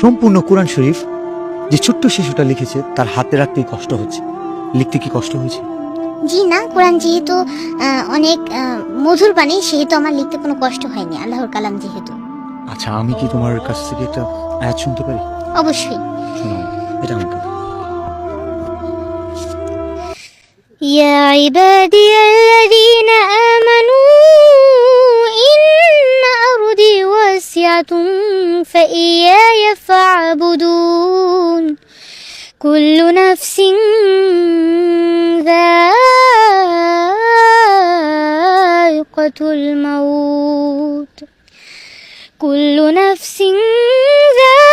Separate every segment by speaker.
Speaker 1: সম্পূর্ণ কোরআন শরীফ যে ছোট্ট শিশুটা লিখেছে তার হাতে রাখতেই কষ্ট হচ্ছে। লিখতে কি কষ্ট হয়েছে?
Speaker 2: জি না, কোরআন যেহেতু অনেক মধুর বাণী, সেহেতু আমার লিখতে কোনো কষ্ট হয়নি, আল্লাহর কালাম যেহেতু।
Speaker 1: আচ্ছা, আমি কি তোমার কাছ থেকে একটা আয়াত শুনতে পারি?
Speaker 2: অবশ্যই।
Speaker 1: শোনাও, এটা আমাকে।
Speaker 2: يا عبادي الذين آمنوا إن أرضي واسعة فإياي فاعبدون كل نفس ذائقة الموت كل نفس ذائقة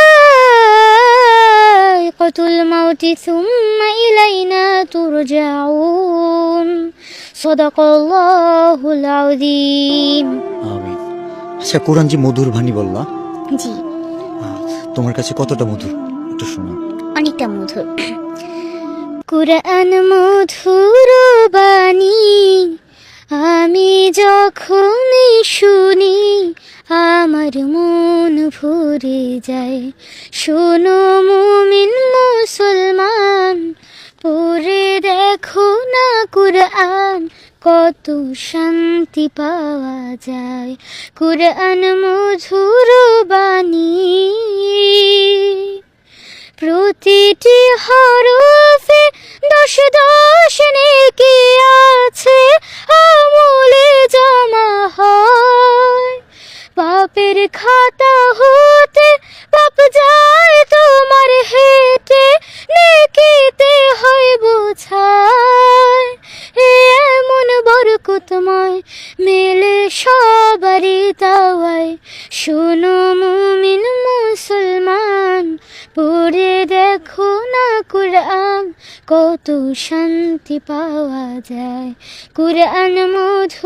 Speaker 2: الموت ثم إلينا ترجعون صدق الله العظيم.
Speaker 1: আমিন। আচ্ছা, কোরআন যে মধুর বাণী বললা,
Speaker 2: জি,
Speaker 1: তোমার কাছে কতটা মধুর একটু শোনাও।
Speaker 2: অনেকটা মধুর। কোরআন মধুর বাণী, আমি যখনই শুনি আমার মন ভরে যায়। শোনো মুমিন মুসলমান, পড়ে দেখো না কোরআন, কত শান্তি পাওয়া যায়। কোরআন মধুর বাণী, প্রতিটি হরফে 10 নেকি আছে, আমলে জমা হয়। পাপের খাতা হতে পাপ যায় তোমার হেঁটে, নেকিতে হয় বোঝায়। এমন বরকতময় মেলে সবারই দাওয়ায়। শোনো মুমিন মুসলমান, পড়ে দেখো না কোরআন, কত শান্তি পাওয়া যায়। কোরআন মধুর